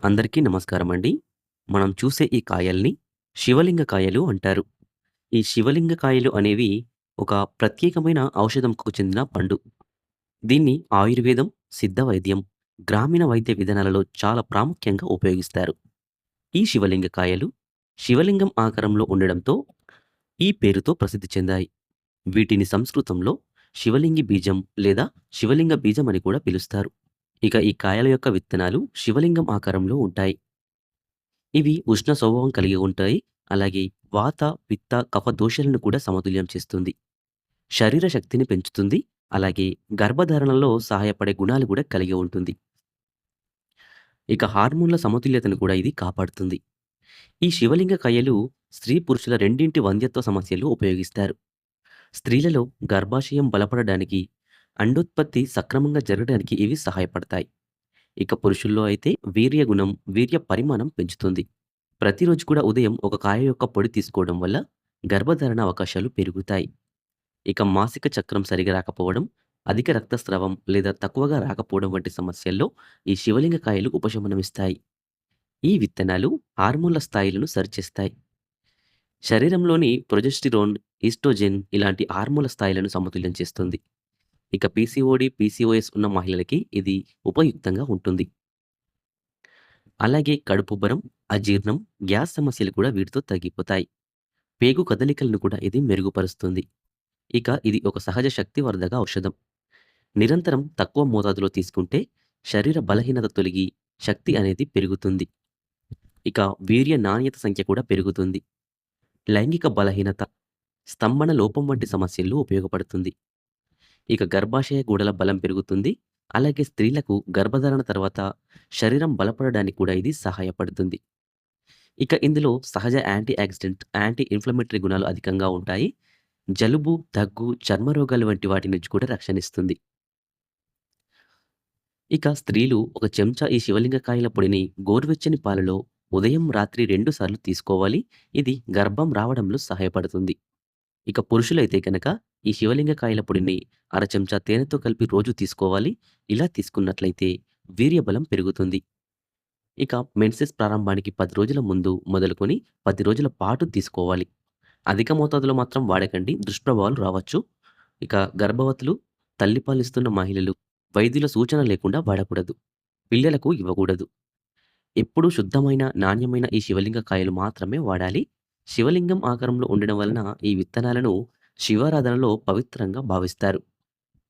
అందరికీ నమస్కారమండి. మనం చూసే ఈ కాయల్ని శివలింగ కాయలు అంటారు. ఈ శివలింగ కాయలు అనేవి ఒక ప్రత్యేకమైన ఔషధంకు చెందిన పండు. దీన్ని ఆయుర్వేదం, సిద్ధ వైద్యం, గ్రామీణ వైద్య విధానాలలో చాలా ప్రాముఖ్యంగా ఉపయోగిస్తారు. ఈ శివలింగ కాయలు శివలింగం ఆకారంలో ఉండడంతో ఈ పేరుతో ప్రసిద్ధి చెందాయి. వీటిని సంస్కృతంలో శివలింగి బీజం లేదా శివలింగ బీజం అని కూడా పిలుస్తారు. ఇక ఈ కాయల యొక్క విత్తనాలు శివలింగం ఆకారంలో ఉంటాయి. ఇవి ఉష్ణ స్వభావం కలిగి ఉంటాయి. అలాగే వాత, పిత్త, కఫ దోషాలను కూడా సమతుల్యం చేస్తుంది. శరీర శక్తిని పెంచుతుంది. అలాగే గర్భధారణలో సహాయపడే గుణాలు కూడా కలిగి ఉంటుంది. ఇక హార్మోన్ల సమతుల్యతను కూడా ఇది కాపాడుతుంది. ఈ శివలింగ కాయలు స్త్రీ పురుషుల రెండింటి వంధ్యత్వ సమస్యలు ఉపయోగిస్తారు. స్త్రీలలో గర్భాశయం బలపడడానికి, అండోత్పత్తి సక్రమంగా జరగడానికి ఇవి సహాయపడతాయి. ఇక పురుషుల్లో అయితే వీర్య గుణం, వీర్య పరిమాణం పెంచుతుంది. ప్రతిరోజు కూడా ఉదయం ఒక కాయ యొక్క పొడి తీసుకోవడం వల్ల గర్భధారణ అవకాశాలు పెరుగుతాయి. ఇక మాసిక చక్రం సరిగా రాకపోవడం, అధిక రక్తస్రావం లేదా తక్కువగా రాకపోవడం వంటి సమస్యల్లో ఈ శివలింగ కాయలు ఉపశమనమిస్తాయి. ఈ విత్తనాలు హార్మోన్ల స్థాయిలను సరిచేస్తాయి. శరీరంలోని ప్రొజెస్టిరోన్, ఈస్ట్రోజెన్ ఇలాంటి హార్మోన్ల స్థాయిలను సమతుల్యం చేస్తుంది. ఇక పీసీఓడి, పీసీఓఎస్ ఉన్న మహిళలకి ఇది ఉపయుక్తంగా ఉంటుంది. అలాగే కడుపుబ్బరం, అజీర్ణం, గ్యాస్ సమస్యలు కూడా వీటితో తగ్గిపోతాయి. పేగు కదలికలను కూడా ఇది మెరుగుపరుస్తుంది. ఇక ఇది ఒక సహజ శక్తివర్ధక ఔషధం. నిరంతరం తక్కువ మోతాదులో తీసుకుంటే శరీర బలహీనత తొలగి శక్తి అనేది పెరుగుతుంది. ఇక వీర్య నాణ్యత సంఖ్య కూడా పెరుగుతుంది. లైంగిక బలహీనత, స్తంభన లోపం వంటి సమస్యల్లో ఉపయోగపడుతుంది. ఇక గర్భాశయ గోడల బలం పెరుగుతుంది. అలాగే స్త్రీలకు గర్భధారణ తర్వాత శరీరం బలపడడానికి కూడా ఇది సహాయపడుతుంది. ఇక ఇందులో సహజ యాంటీ ఆక్సిడెంట్, యాంటీ ఇన్‌ఫ్లమేటరీ గుణాలు అధికంగా ఉంటాయి. జలుబు, దగ్గు, చర్మ రోగాలు వంటి వాటి నుంచి కూడా రక్షణిస్తుంది. ఇక స్త్రీలు ఒక చెంచా ఈ శివలింగ కాయల పొడిని గోరువెచ్చని పాలలో ఉదయం, రాత్రి 2 సార్లు తీసుకోవాలి. ఇది గర్భం రావడంలో సహాయపడుతుంది. ఇక పురుషులైతే గనక ఈ శివలింగ కాయల పొడిని అర చెంచా తేనెతో కలిపి రోజు తీసుకోవాలి. ఇలా తీసుకున్నట్లయితే వీర్యబలం పెరుగుతుంది. ఇక మెన్సెస్ ప్రారంభానికి 10 రోజుల ముందు మొదలుకొని 10 రోజుల పాటు తీసుకోవాలి. అధిక మోతాదులో మాత్రం వాడకండి. దుష్ప్రభావాలు రావచ్చు. ఇక గర్భవతులు, తల్లిపాలిస్తున్న మహిళలు వైద్యుల సూచన లేకుండా వాడకూడదు. పిల్లలకు ఇవ్వకూడదు. ఎప్పుడూ శుద్ధమైన, నాణ్యమైన ఈ శివలింగ కాయలు మాత్రమే వాడాలి. శివలింగం ఆకారంలో ఉండడం వలన ఈ విత్తనాలను శివారాధనలో పవిత్రంగా భావిస్తారు.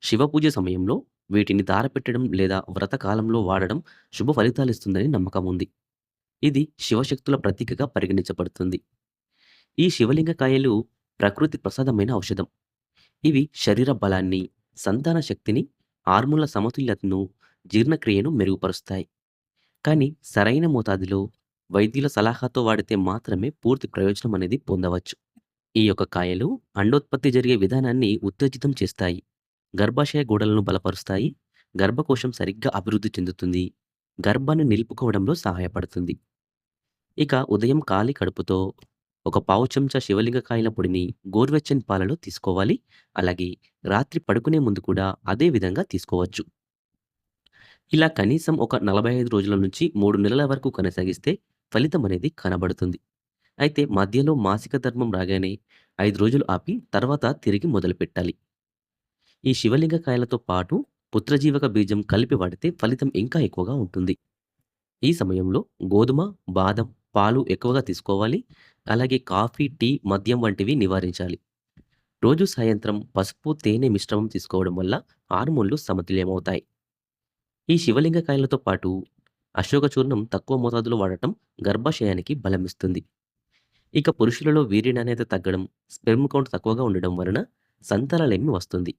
శివ పూజ సమయంలో వీటిని దారపెట్టడం లేదా వ్రతకాలంలో వాడడం శుభ ఫలితాలిస్తుందని నమ్మకం ఉంది. ఇది శివశక్తుల ప్రతీకగా పరిగణించబడుతుంది. ఈ శివలింగ కాయలు ప్రకృతి ప్రసాదమైన ఔషధం. ఇవి శరీర బలాన్ని, సంతాన శక్తిని, హార్మోన్ల సమతుల్యతను, జీర్ణక్రియను మెరుగుపరుస్తాయి. కానీ సరైన మోతాదులో వైద్యుల సలహాతో వాడితే మాత్రమే పూర్తి ప్రయోజనం అనేది పొందవచ్చు. ఈ యొక్క కాయలు అండోత్పత్తి జరిగే విధానాన్ని ఉత్తేజితం చేస్తాయి. గర్భాశయ గోడలను బలపరుస్తాయి. గర్భకోశం సరిగ్గా అభివృద్ధి చెందుతుంది. గర్భాన్ని నిలుపుకోవడంలో సహాయపడుతుంది. ఇక ఉదయం ఖాళీ కడుపుతో ఒక పావు చెంచా శివలింగ కాయల పొడిని గోరువెచ్చని పాలలో తీసుకోవాలి. అలాగే రాత్రి పడుకునే ముందు కూడా అదే విధంగా తీసుకోవచ్చు. ఇలా కనీసం ఒక 45 రోజుల నుంచి 3 నెలల వరకు కొనసాగిస్తే ఫలితం అనేది కనబడుతుంది. అయితే మధ్యలో మాసిక ధర్మం రాగానే 5 రోజులు ఆపి తర్వాత తిరిగి మొదలుపెట్టాలి. ఈ శివలింగ కాయలతో పాటు పుత్రజీవక బీజం కలిపి వాడితే ఫలితం ఇంకా ఎక్కువగా ఉంటుంది. ఈ సమయంలో గోధుమ, బాదం, పాలు ఎక్కువగా తీసుకోవాలి. అలాగే కాఫీ, టీ, మద్యం వంటివి నివారించాలి. రోజు సాయంత్రం పసుపు, తేనె మిశ్రమం తీసుకోవడం వల్ల హార్మోన్లు సమతుల్యమవుతాయి. ఈ శివలింగ కాయలతో పాటు అశోక చూర్ణం తక్కువ మోతాదులో వాడటం గర్భాశయానికి బలమిస్తుంది. ఇక పురుషులలో వీర్య నాణ్యత తగ్గడం, స్పెర్మ్ కౌంట్ తక్కువగా ఉండడం వలన సంతానలేమి వస్తుంది.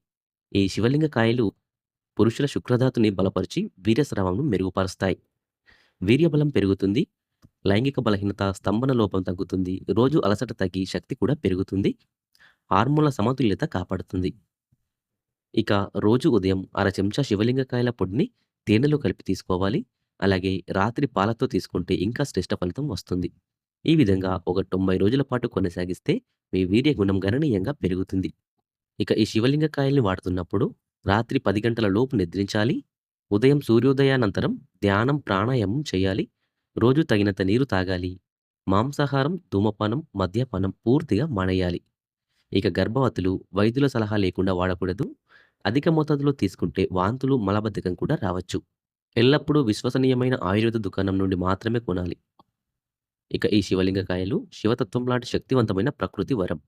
ఈ శివలింగ కాయలు పురుషుల శుక్రధాతుని బలపరిచి వీర్యస్రావంను మెరుగుపరుస్తాయి. వీర్యబలం పెరుగుతుంది. లైంగిక బలహీనత, స్తంభన లోపం తగ్గుతుంది. రోజు అలసట తగ్గి శక్తి కూడా పెరుగుతుంది. హార్మోన్ల సమతుల్యత కాపాడుతుంది. ఇక రోజు ఉదయం అర చెంచా శివలింగ కాయల పొడిని తేనెలో కలిపి తీసుకోవాలి. అలాగే రాత్రి పాలతో తీసుకుంటే ఇంకా శ్రేష్ఠ ఫలితం వస్తుంది. ఈ విధంగా ఒక 90 రోజుల పాటు కొనసాగిస్తే మీ వీర్య గుణం గణనీయంగా పెరుగుతుంది. ఇక ఈ శివలింగ కాయల్ని వాడుతున్నప్పుడు రాత్రి 10 గంటల లోపు నిద్రించాలి. ఉదయం సూర్యోదయానంతరం ధ్యానం, ప్రాణాయామం చేయాలి. రోజు తగినంత నీరు తాగాలి. మాంసాహారం, ధూమపానం, మద్యపానం పూర్తిగా మానేయాలి. ఇక గర్భవతులు వైద్యుల సలహా లేకుండా వాడకూడదు. అధిక మోతాదులో తీసుకుంటే వాంతులు, మలబద్ధకం కూడా రావచ్చు. ఎల్లప్పుడూ విశ్వసనీయమైన ఆయుర్వేద దుకాణం నుండి మాత్రమే కొనాలి. ఇక ఈ శివలింగకాయలు శివతత్వం లాంటి శక్తివంతమైన ప్రకృతి వరం.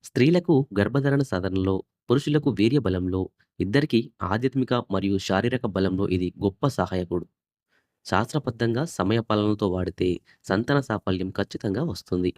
స్త్రీలకు గర్భధారణ సాధనలో, పురుషులకు వీర్య బలంలో, ఇద్దరికీ ఆధ్యాత్మిక మరియు శారీరక బలంలో ఇది గొప్ప సహాయకుడు. శాస్త్రబద్ధంగా సమయపాలనతో వాడితే సంతాన సాఫల్యం ఖచ్చితంగా వస్తుంది.